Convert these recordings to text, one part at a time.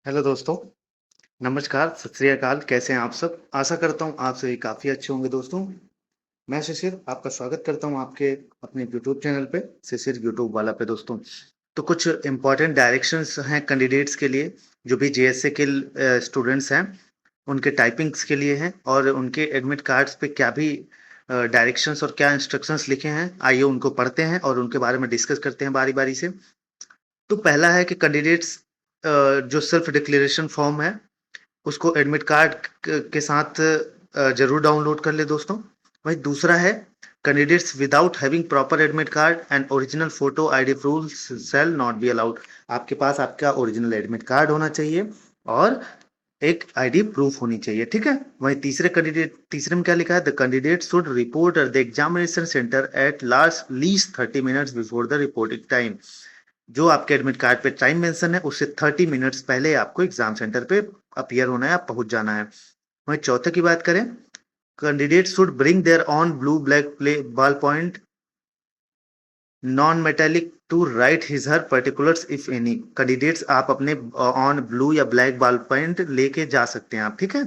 Hello दोस्तों, नमस्कार, सत श्री अकाल, कैसे हैं आप सब? आशा करता हूँ आप सभी काफ़ी अच्छे होंगे दोस्तों। मैं शिशिर आपका स्वागत करता हूँ आपके अपने यूट्यूब चैनल पे, शिशिर यूट्यूब वाला पे दोस्तों। तो कुछ इम्पोर्टेंट डायरेक्शंस हैं कैंडिडेट्स के लिए, जो भी जेएसए के स्टूडेंट्स हैं, उनके टाइपिंग्स के लिए हैं और उनके एडमिट कार्ड्स पे क्या भी डायरेक्शंस और क्या इंस्ट्रक्शंस लिखे हैं, आइए उनको पढ़ते हैं और उनके बारे में डिस्कस करते हैं बारी-बारी से। तो पहला है कि कैंडिडेट्स जो सेल्फ डिक्लेरेशन फॉर्म है उसको एडमिट कार्ड के साथ जरूर डाउनलोड कर ले दोस्तों। वहीं दूसरा है candidates without having proper admit card and original photo ID proof shall not be allowed. आपके पास आपका ओरिजिनल एडमिट कार्ड होना चाहिए और एक आईडी प्रूफ होनी चाहिए, ठीक है। वहीं तीसरे में क्या लिखा है, the candidate should report at the examination centre at last least 30 minutes before the reporting time. जो आपके एडमिट कार्ड पे टाइम मेंशन है उससे 30 मिनट्स पहले आपको एग्जाम सेंटर पे अपीयर होना है, आप पहुंच जाना है। वहीं चौथे की बात करें, candidate should bring their own blue black play ballpoint non metallic to write his her particulars if any. Candidates आप अपने ऑन ब्लू या ब्लैक बॉल पॉइंट लेके जा सकते हैं आप, ठीक है।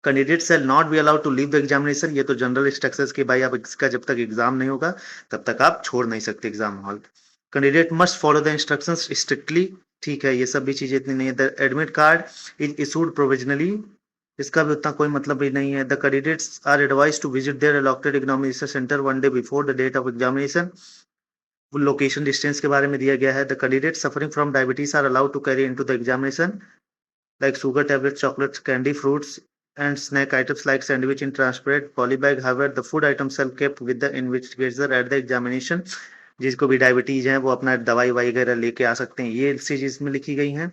Candidate shall not be allowed to leave the examination, ये तो जनरल इंस्ट्रक्शंस की भाई, आप इसका जब तक एग्जाम नहीं होगा तब तक आप छोड़ नहीं सकते exam hall. Candidate must follow the instructions strictly, ठीक है, ये सब भी चीजें इतनी नहीं है। The admit card is issued provisionally, इसका भी उतना कोई मतलब भी नहीं है। The candidates are advise to visit their allotted examination centre 1 day before the date of examination. Location distance के बारे में दिया गया है। The candidate suffering from diabetes are allowed to carry into the examination like sugar tablets, chocolates, candy, fruits, and snack items like sandwich in transparent polybag. However, the food items are kept with the investigator at the examination. जिसको भी diabetes है वो अपना दवाई वगैरह लेके आ सकते हैं, ये चीज इसमें लिखी गई है।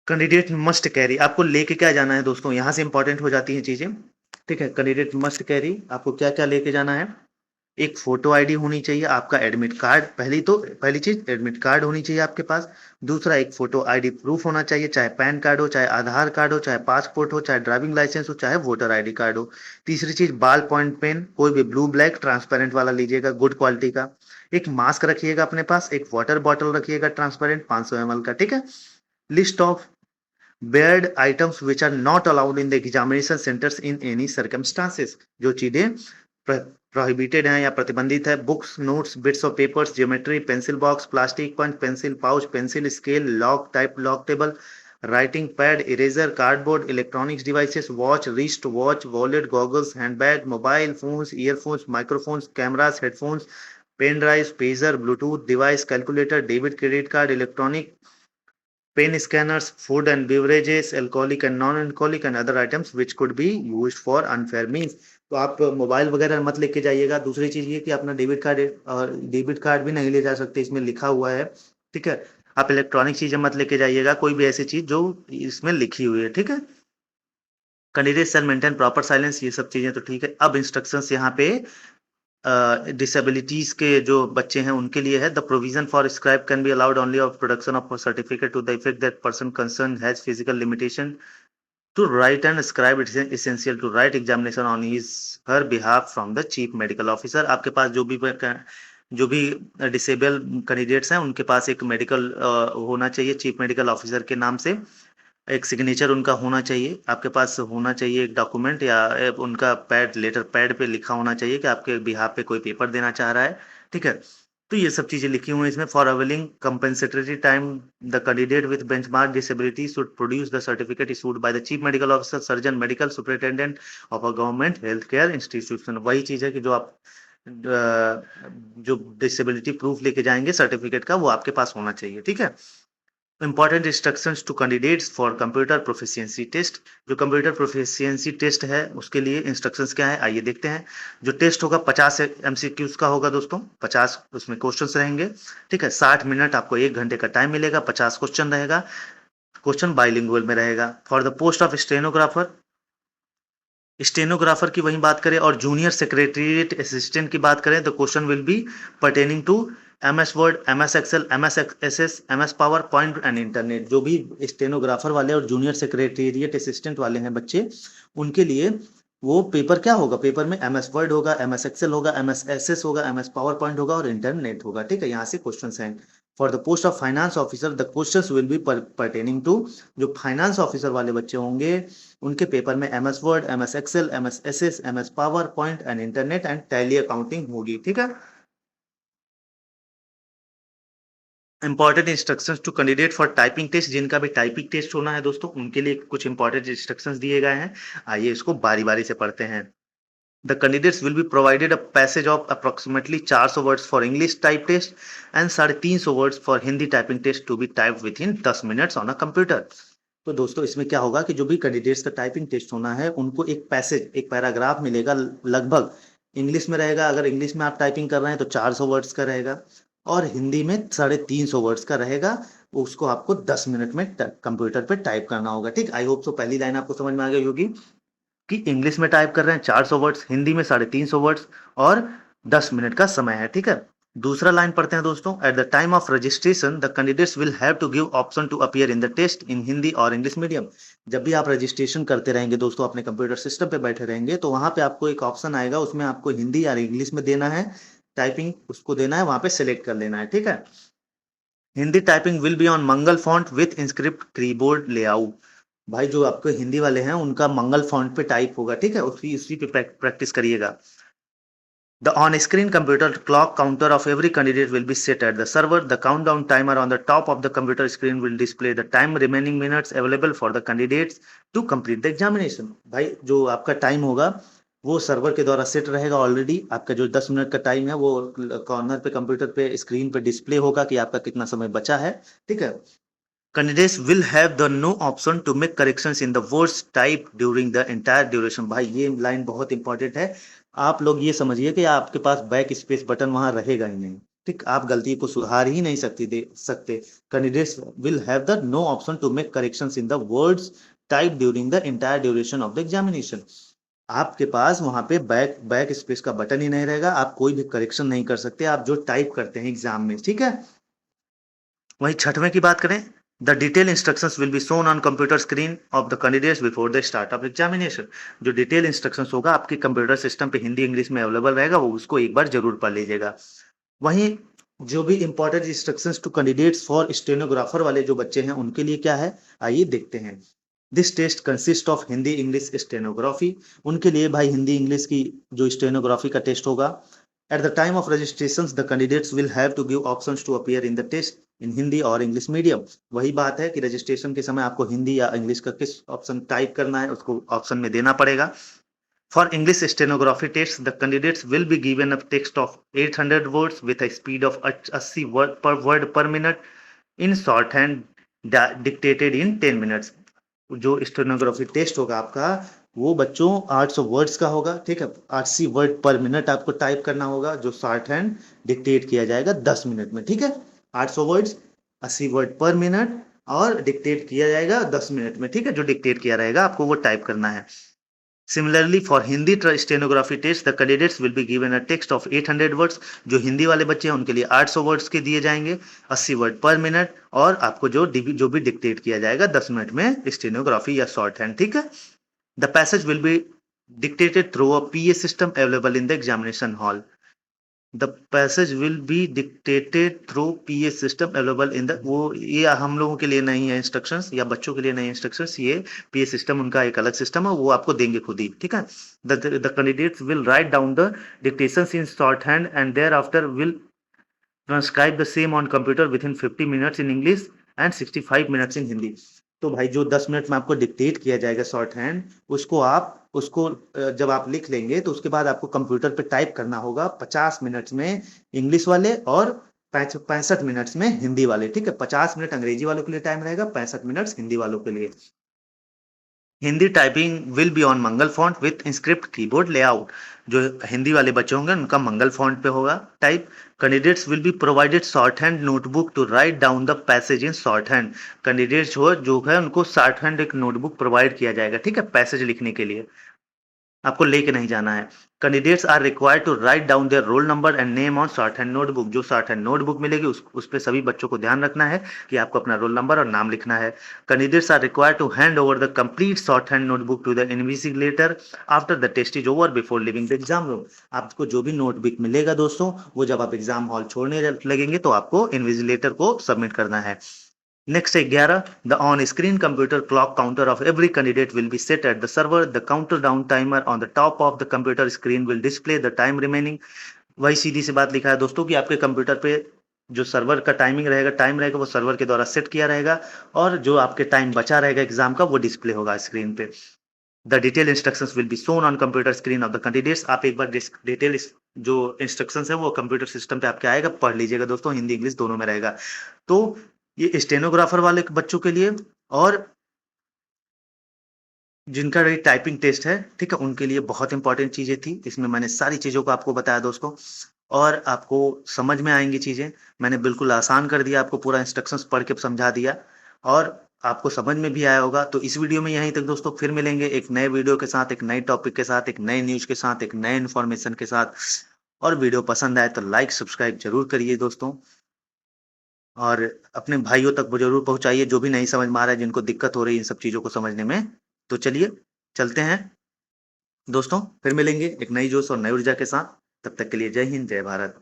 कैंडिडेट मस्ट कैरी, आपको लेके क्या जाना है दोस्तों, यहाँ से इंपॉर्टेंट हो जाती हैं चीजें, ठीक है। कैंडिडेट मस्ट कैरी, आपको क्या क्या लेके जाना है। एक फोटो आईडी होनी चाहिए, आपका एडमिट कार्ड, पहली चीज एडमिट कार्ड होनी चाहिए आपके पास। दूसरा एक फोटो आईडी प्रूफ होना चाहिए, चाहे पैन कार्ड हो, चाहे आधार कार्ड हो, चाहे पासपोर्ट हो, चाहे ड्राइविंग लाइसेंस हो, चाहे वोटर आईडी कार्ड हो। तीसरी चीज बाल पॉइंट पेन, कोई भी ब्लू ब्लैक ट्रांसपेरेंट वाला लीजिएगा, गुड क्वालिटी का। एक मास्क रखिएगा अपने पास, एक वाटर बॉटल रखिएगा ट्रांसपेरेंट 500 ml का, ठीक है। List of barred items which are not allowed in the examination centres in any circumstances, जो चीजें प्रोहिबिटेड है या प्रतिबंधित है। Books, notes, bits of papers, geometry, pencil box, plastic pouch, pencil pouch, pencil scale, lock type log table, writing pad, eraser, cardboard, electronics devices, watch, wrist watch, wallet, goggles, handbag, mobile phones, earphones, microphones, cameras, headphones, pen drive, pager, Bluetooth device, calculator, debit credit card, electronic pen scanners, food and beverages, alcoholic and non-alcoholic and other items which could be used for unfair means। तो आप mobile वगैरह मत लेके जाइएगा। दूसरी चीज ये कि अपना डेबिट कार्ड भी नहीं ले जा सकते, इसमें लिखा हुआ है, ठीक है। आप इलेक्ट्रॉनिक चीजें मत लेके जाइएगा, कोई भी ऐसी चीज जो इसमें लिखी हुई है, ठीक है। कैंडिडेट शैल मेंटेन प्रॉपर साइलेंस, ये सब चीजें तो ठीक है। अब इंस्ट्रक्शंस यहाँ पे डिसेबिलिटीज के जो बच्चे हैं उनके लिए है। The provision for scribe can be allowed only of production of certificate to the effect that person concern has physical limitation to write and scribe, it is essential to write examination on his her behalf from the chief medical officer. आपके पास जो भी disable candidates हैं उनके पास एक medical होना चाहिए, chief medical officer के नाम से एक सिग्नेचर उनका होना चाहिए, आपके पास होना चाहिए एक डॉक्यूमेंट या उनका पैड लेटर पैड पे लिखा होना चाहिए कि आपके बिहाफ पे कोई पेपर देना चाह रहा है, ठीक है। तो ये सब चीजें लिखी हुई हैं इसमें। For availing compensatory time the candidate with benchmark disability should produce the certificate issued by the chief medical officer, surgeon, medical superintendent of a government health care institution. वही चीज है कि जो आप जो डिसेबिलिटी प्रूफ लेके जाएंगे सर्टिफिकेट का, वो आपके पास होना चाहिए, ठीक है। Important instructions to candidates for computer proficiency test, जो कंप्यूटर प्रोफिशिएंसी टेस्ट है उसके लिए इंस्ट्रक्शंस क्या है, आइए देखते हैं। जो टेस्ट होगा 50 एमसीक्यूज का होगा दोस्तों, 50 उसमें क्वेश्चंस रहेंगे, ठीक है। 60 मिनट आपको 1 घंटे का टाइम मिलेगा, 50 क्वेश्चन रहेगा, क्वेश्चन बाइलिंगुअल में रहेगा। For the post of stenographer की वही बात करें और जूनियर सेक्रेटरीट असिस्टेंट की बात करें तो question will be pertaining to MS Word, MS Excel, MS Access, MS Power Point and internet. जो भी स्टेनोग्राफर वाले और जूनियर सेक्रेटरीट असिस्टेंट वाले हैं बच्चे, उनके लिए वो पेपर क्या होगा, पेपर में MS वर्ड होगा, MS एक्सेल होगा, MS एक्सेस होगा, MS पावर पॉइंट होगा और इंटरनेट होगा, ठीक है। यहाँ से क्वेश्चन हैं। For the post of finance officer the questions will be pertaining to, जो फाइनेंस ऑफिसर वाले बच्चे होंगे उनके पेपर में MS Word, MS Excel, MS Access, MS Power Point and internet and Tally accounting होगी, ठीक है। Important instructions to candidate for typing test, जिनका भी टाइपिंग टेस्ट होना है दोस्तों उनके लिए कुछ इंपॉर्टेंट इंस्ट्रक्शंस दिए गए हैं। आइए इसको बारी बारी से पढ़ते हैं। The candidates will be provided a passage of approximately 400 words for English type test and 350 words for Hindi typing test to be typed within 10 minutes on a computer. तो दोस्तों इसमें क्या होगा कि जो भी कैंडिडेट्स का टाइपिंग टेस्ट होना है उनको एक पैसेज, एक पैराग्राफ मिलेगा, लगभग इंग्लिश में रहेगा। अगर इंग्लिश में आप टाइपिंग कर रहे हैं तो 400 वर्ड्स का रहेगा और हिंदी में 350 वर्ड्स का रहेगा। उसको आपको 10 मिनट में कंप्यूटर पे टाइप करना होगा, ठीक। आई होप सो पहली लाइन आपको समझ में आ गई होगी कि इंग्लिश में टाइप कर रहे हैं 400 वर्ड्स, हिंदी में 350 वर्ड्स और 10 मिनट का समय है, ठीक है। दूसरा लाइन पढ़ते हैं दोस्तों। At the time of registration the candidates will have to give option to appear in the test in Hindi और इंग्लिश मीडियम। जब भी आप रजिस्ट्रेशन करते रहेंगे दोस्तों, अपने कंप्यूटर सिस्टम पे बैठे रहेंगे तो वहां पे आपको एक ऑप्शन आएगा, उसमें आपको हिंदी या इंग्लिश में देना है, टाइपिंग उसको देना है, वहां पे सिलेक्ट कर लेना है, ठीक है। Hindi typing will be on Mangal font with Inscript keyboard layout. भाई जो आपके हिंदी वाले हैं उनका मंगल फॉन्ट पे टाइप होगा, ठीक है, उसी उसी पे प्रैक्टिस करिएगा। The on-screen computer clock counter of every candidate will be set at the server. The countdown timer on the top of the computer screen will display the time remaining minutes available for the candidates to complete the examination. भाई जो आपका time होगा वो server के द्वारा set रहेगा already. आपका जो 10 मिनट का टाइम है वो कॉर्नर पे कंप्यूटर पे स्क्रीन पे डिस्प्ले होगा कि आपका कितना समय बचा है, ठीक है। Candidates will have the no option to make corrections in the words typed during the entire duration। भाई ये लाइन बहुत इंपॉर्टेंट है। आप लोग ये समझिए कि आपके पास बैक स्पेस बटन वहां रहेगा ही नहीं, ठीक। आप गलती को सुधार ही नहीं सकते। Candidates will have the no option to make corrections in the words type during the entire duration of the examination. आपके पास वहां पे बैक स्पेस का बटन ही नहीं रहेगा, आप कोई भी करेक्शन नहीं कर सकते आप जो टाइप करते हैं एग्जाम में, ठीक है। वहीं छठवें की बात करें, the detail instructions will be shown on computer screen of the candidates before the start of examination. जो डिटेल इंस्ट्रक्शंस होगा आपके कंप्यूटर सिस्टम पे हिंदी इंग्लिश में अवेलेबल रहेगा, वो उसको एक बार जरूर पढ़ लीजिएगा। वहीं जो भी important instructions to candidates for stenographer वाले जो बच्चे हैं उनके लिए क्या है, आइए देखते हैं। This test consist of Hindi English stenography. उनके लिए भाई हिंदी इंग्लिश की जो स्टेनोग्राफी का टेस्ट होगा। At the time of registration, the candidates will have to give options to appear in the test in Hindi और English medium। वही बात है कि रजिस्ट्रेशन के समय आपको हिंदी या इंग्लिश का किस ऑप्शन टाइप करना है उसको ऑप्शन में देना पड़ेगा। For English stenography tests, the candidates will be given a text of 800 words with a speed of 80 word per minute in shorthand dictated in 10 minutes। जो स्टेनोग्राफी टेस्ट होगा आपका वो बच्चों 800 वर्ड्स का होगा, ठीक है। 80 वर्ड पर मिनट आपको टाइप करना होगा, जो शॉर्ट हैंड डिक्टेट किया जाएगा 10 मिनट में, ठीक है। 800 वर्ड्स 80 वर्ड पर मिनट और डिक्टेट किया जाएगा 10 मिनट में, ठीक है। जो डिक्टेट किया रहेगा आपको वो टाइप करना है। Similarly, for Hindi stenography test, the candidates will be given a text of 800 words। जो हिंदी वाले बच्चे हैं उनके लिए 800 वर्ड्स के दिए जाएंगे, 80 वर्ड पर मिनट, और आपको जो भी डिक्टेट किया जाएगा 10 मिनट में स्टेनोग्राफी या शॉर्ट हैंड, ठीक है। The passage will be dictated through a PA system available in the examination hall। The passage will be dictated through PA system available in the, वो ये हम लोगों के लिए नहीं है इंस्ट्रक्शंस या बच्चों के लिए नहीं इंस्ट्रक्शंस, ये पीए सिस्टम उनका एक अलग सिस्टम है, वो आपको देंगे खुद ही, ठीक है। The candidates will write down the dictations in shorthand and thereafter will transcribe the same on computer within 50 minutes in English and 65 minutes in Hindi. तो भाई जो 10 मिनट में आपको डिक्टेट किया जाएगा शॉर्ट हैंड, उसको जब आप लिख लेंगे तो उसके बाद आपको कंप्यूटर पे टाइप करना होगा 50 मिनट्स में इंग्लिश वाले और 65 मिनट्स में हिंदी वाले, ठीक है। 50 मिनट अंग्रेजी वालों के लिए टाइम रहेगा, 65 मिनट्स हिंदी वालों के लिए। Hindi typing will be on Mangal font with Inscript keyboard layout. जो हिंदी वाले बच्चे होंगे उनका मंगल फॉन्ट पे होगा type. Candidates will be provided shorthand notebook to write down the passage in shorthand. Candidates जो है उनको शॉर्ट हैंड एक नोटबुक प्रोवाइड किया जाएगा, ठीक है, पैसेज लिखने के लिए। आपको लेके नहीं जाना है। Candidates are required to write down their roll number and name on shorthand notebook. जो शॉर्ट हैंड नोटबुक मिलेगी उस पे सभी बच्चों को ध्यान रखना है कि आपको अपना रोल नंबर और नाम लिखना है। Candidates are required to hand over the complete shorthand notebook to the invigilator after the test is over before leaving the exam room. आपको जो भी नोटबुक मिलेगा दोस्तों, वो जब आप एग्जाम हॉल छोड़ने लगेंगे तो आपको इन्विजिलेटर को सबमिट करना है। Next है 11, the on-screen computer clock counter of every candidate will be set at the server. The counter down timer on the top of the computer screen will display the time remaining. वही सीधी सी बात लिखा है दोस्तों कि आपके computer पे जो server का टाइम रहेगा वो सर्वर के द्वारा सेट किया रहेगा, और जो आपके टाइम बचा रहेगा एग्जाम का वो डिस्प्ले होगा स्क्रीन पे। The detail instructions will be shown on computer screen of the candidates. आप एक बार डिटेल जो इंस्ट्रक्शंस है वो कंप्यूटर सिस्टम पे आपके आएगा, पढ़ लीजिएगा दोस्तों, हिंदी इंग्लिश दोनों में रहेगा। तो ये स्टेनोग्राफर वाले बच्चों के लिए और जिनका ये टाइपिंग टेस्ट है, ठीक है, उनके लिए बहुत इंपॉर्टेंट चीजें थी। इसमें मैंने सारी चीजों को आपको बताया दोस्तों, और आपको समझ में आएंगी चीजें। मैंने बिल्कुल आसान कर दिया, आपको पूरा इंस्ट्रक्शंस पढ़ के समझा दिया, और आपको समझ में भी आया होगा। तो इस वीडियो में यहीं तक दोस्तों, फिर मिलेंगे एक नए वीडियो के साथ, एक नए टॉपिक के साथ, एक नए न्यूज के साथ, एक नए इन्फॉर्मेशन के साथ। और वीडियो पसंद आए तो लाइक सब्सक्राइब जरूर करिए दोस्तों, और अपने भाइयों तक वो जरूर पहुंचाइए जो भी नहीं समझ में आ रहा है, जिनको दिक्कत हो रही है इन सब चीजों को समझने में। तो चलिए चलते हैं दोस्तों, फिर मिलेंगे एक नई जोश और नई ऊर्जा के साथ। तब तक के लिए जय हिंद, जय भारत।